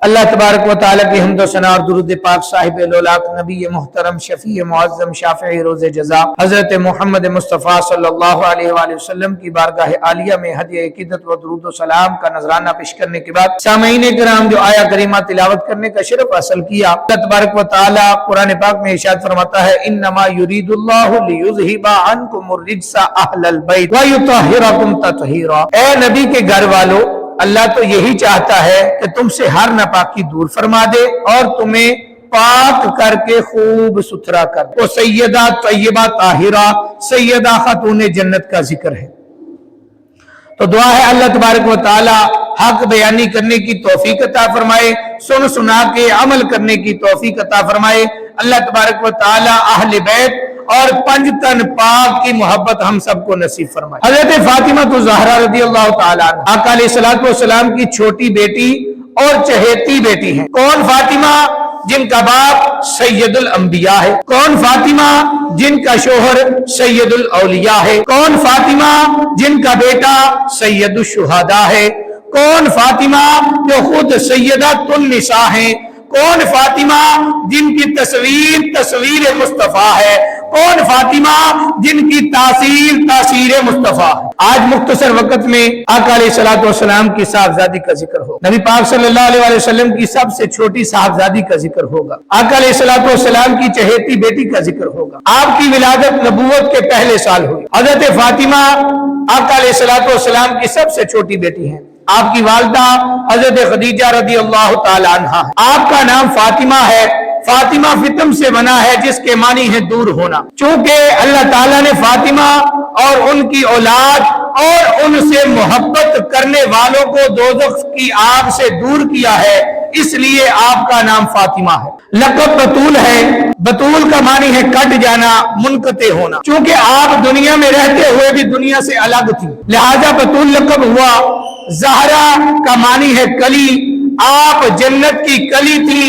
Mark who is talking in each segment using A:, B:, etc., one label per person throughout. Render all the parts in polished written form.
A: اللہ تبارک و تعالیٰ کی حمد و ثنا اور درود پاک صاحب لولاک نبی محترم شفیع معظم شافع روز جزا حضرت محمد مصطفیٰ صلی اللہ علیہ وآلہ وسلم کی بارگاہ عالیہ میں ہدیہ عقیدت و درود و سلام کا نذرانہ پیش کرنے کے بعد سامعین کرام جو آیا کریمہ تلاوت کرنے کا شرف حاصل کیا، اللہ تبارک و تعالیٰ قرآن پاک میں ارشاد فرماتا ہے انما یرید اللہ لیذھب عنکم الرجس اہل البیت ویطہرکم تطہیرا۔ اے نبی کے گھر والو، اللہ تو یہی چاہتا ہے کہ تم سے ہر ناپاکی دور فرما دے اور تمہیں پاک کر کے خوب ستھرا کر دے۔ وہ سیدہ طیبہ طاہرہ سیدہ خاتون جنت کا ذکر ہے۔ تو دعا ہے اللہ تبارک و تعالی حق بیانی کرنے کی توفیق عطا فرمائے، سن سنا کے عمل کرنے کی توفیق عطا فرمائے۔ اللہ تبارک و تعالی اہل بیت اور پنج تن پاک کی محبت ہم سب کو نصیب فرمائے۔ حضرت فاطمہ الزہرا رضی اللہ تعالیٰ عنہ آقا علیہ الصلوۃ والسلام کی چھوٹی بیٹی اور چہیتی بیٹی ہیں۔ کون فاطمہ؟ جن کا باپ سید الانبیاء ہے۔ کون فاطمہ؟ جن کا شوہر سید الاولیاء ہے۔ کون فاطمہ؟ جن کا بیٹا سید الشہداء ہے۔ کون فاطمہ؟ جو خود سیدۃ النساء ہیں۔ کون فاطمہ؟ جن کی تصویر مصطفیٰ ہے۔ کون فاطمہ؟ جن کی تاثیر مصطفیٰ ہے۔ آج مختصر وقت میں آقا علیہ الصلوۃ والسلام کی صاحبزادی کا ذکر ہوگا، نبی پاک صلی اللہ علیہ وسلم کی سب سے چھوٹی صاحبزادی کا ذکر ہوگا، آقا علیہ الصلوۃ والسلام کی چہیتی بیٹی کا ذکر ہوگا۔ آپ کی ولادت نبوت کے پہلے سال ہوئی۔ حضرت فاطمہ آقا علیہ الصلوۃ والسلام کی سب سے چھوٹی بیٹی ہیں۔ آپ کی والدہ حضرت خدیجہ رضی اللہ تعالی عنہا ہے۔ آپ کا نام فاطمہ ہے۔ فاطمہ فتم سے بنا ہے جس کے معنی ہے دور ہونا۔ چونکہ اللہ تعالیٰ نے فاطمہ اور ان کی اولاد اور ان سے محبت کرنے والوں کو دوزخ کی آگ سے دور کیا ہے، اس لیے آپ کا نام فاطمہ ہے۔ لقب بطول ہے۔ بطول کا معنی ہے کٹ جانا، منقطع ہونا۔ چونکہ آپ دنیا میں رہتے ہوئے بھی دنیا سے الگ تھی، لہذا بطول لقب ہوا۔ زہرا کا معنی ہے کلی۔ آپ جنت کی کلی تھی۔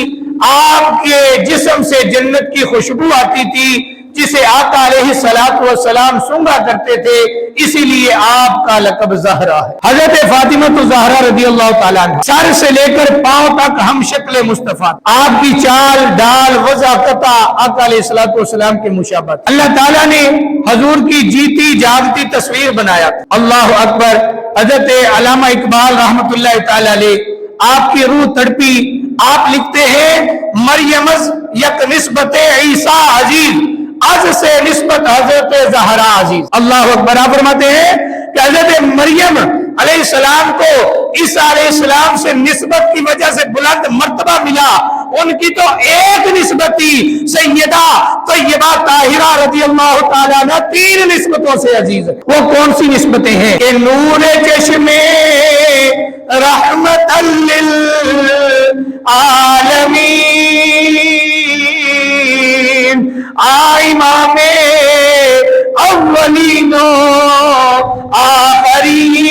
A: آپ کے جسم سے جنت کی خوشبو آتی تھی جسے آقا علیہ الصلوۃ والسلام سونگا کرتے تھے، اسی لیے آپ کا لقب زہرا ہے۔ حضرت فاطمہ الزہرا رضی اللہ تعالیٰ عنہ سر سے لے کر پاؤں تک ہم شکل مصطفیٰ، آپ کی چال ڈال وضع قطع آقا علیہ الصلوۃ والسلام کی مشابہت۔ اللہ تعالیٰ نے حضور کی جیتی جاگتی تصویر بنایا تھا۔ اللہ اکبر۔ حضرت علامہ اقبال رحمۃ اللہ تعالی علیہ، آپ کی روح تڑپی۔ آپ لکھتے ہیں مریم یک نسبت عیسیٰ عزیز، از سے نسبت حضرت زہرا عزیز۔ اللہ اکبر۔ آپ فرماتے ہیں کہ حضرت مریم علیہ السلام کو عیسیٰ علیہ السلام سے نسبت کی وجہ سے بلند مرتبہ ملا۔ ان کی تو ایک نسبت تھی، سیدہ طیبہ طاہرہ رضی اللہ تعالیٰ عنہ 3 نسبتوں سے عزیز ہے۔ وہ کون سی نسبتیں ہیں؟ کہ نور چشم رحمت للعالمین امام اولین و آخرین،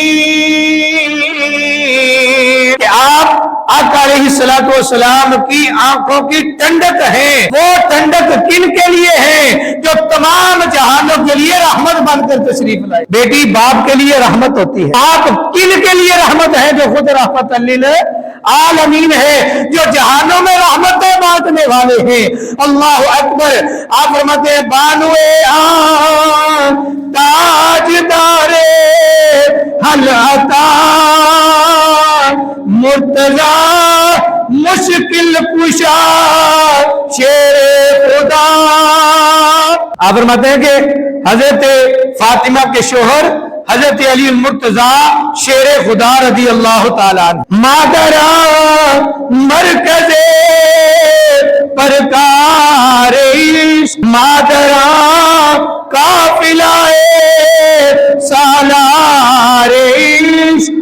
A: کہ آپ آقا علیہ الصلوۃ والسلام کی آنکھوں کی ٹھنڈک ہیں۔ وہ ٹھنڈک کن کے لیے ہے؟ جو تمام جہانوں کے لیے رحمت بن کر تشریف لائے۔ بیٹی باپ کے لیے رحمت ہوتی ہے، آپ کن کے لیے رحمت ہے؟ جو خود رحمت للعالمین ہے، جو جہانوں میں رحمتیں بانٹنے والے ہیں۔ اللہ اکبر۔ آپ فرماتے ہیں بانو آن تاجدار حل عطا مرتضی مشکل کشا شیر خدا۔ آپ فرماتے ہیں کہ حضرت فاطمہ کے شوہر حضرت علی المرتضی شیر خدا رضی اللہ تعالیٰ عنہ، مادرا مرکز پرکار عشق، مادرا قافلہ سالار عشق۔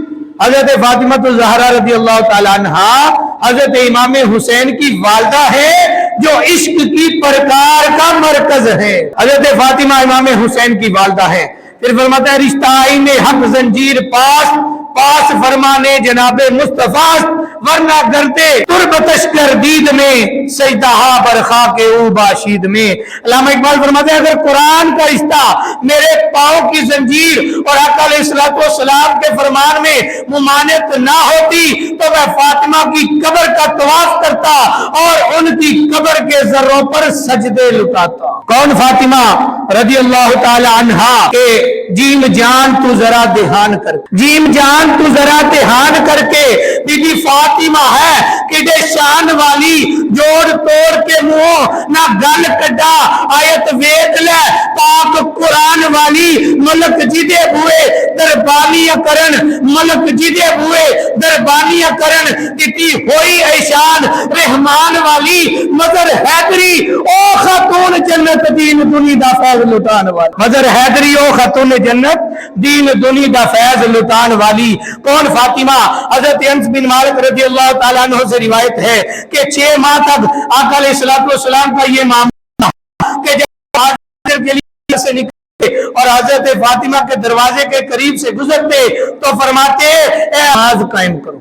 A: حضرت فاطمہ الزہرا رضی اللہ تعالیٰ عنہ حضرت امام حسین کی والدہ ہے، جو عشق کی پرکار کا مرکز ہے۔ حضرت فاطمہ امام حسین کی والدہ ہے۔ پھر فرماتا ہے رشتہ آئین حق زنجیر پاس فرمانے جناب مصطفیٰ، ورنہ گردے تربتش کر دید میں سجدہا برخا کے او باشید میں. علامہ اقبال فرماتے ہیں اگر قرآن کا رشتہ میرے پاؤں کی زنجیر اور آقا علیہ السلام کے فرمان میں ممانعت نہ ہوتی تو میں فاطمہ کی قبر کا طواف کرتا اور ان کی قبر کے ذروں پر سجدے لٹاتا. کون فاطمہ رضی اللہ تعالی عنہا کہ جیم جان تو ذرا دھیان کر جیم جان تو ذرا دھیان کر کے بی بی فاطمہ ہے کہ دے شان والی جوڑ توڑ کے منہ نہ گل کڈا آیت وید لے پاک قرآن والی ملک جدے ہوئے دربانیاں کرن ملک جدے ہوئے دربانیاں کرن دیتی ہوئی ایشان رحمان والی مظہر حیدری او خاتون جنت دین دنی دا فیض لٹان والی مظہر حیدری او خاتون جنت دین دنی دا فیض لٹان والی. کون فاطمہ؟ حضرت انس بن مالک رضی اللہ تعالیٰ عنہ سے روایت ہے کہ 6 ماہ تک آقا علیہ السلام کا یہ معاملہ کہ جب حاضر کے لیے سے نکلتے اور حضرت فاطمہ کے دروازے کے قریب سے گزرتے تو فرماتے اے نماز قائم کرو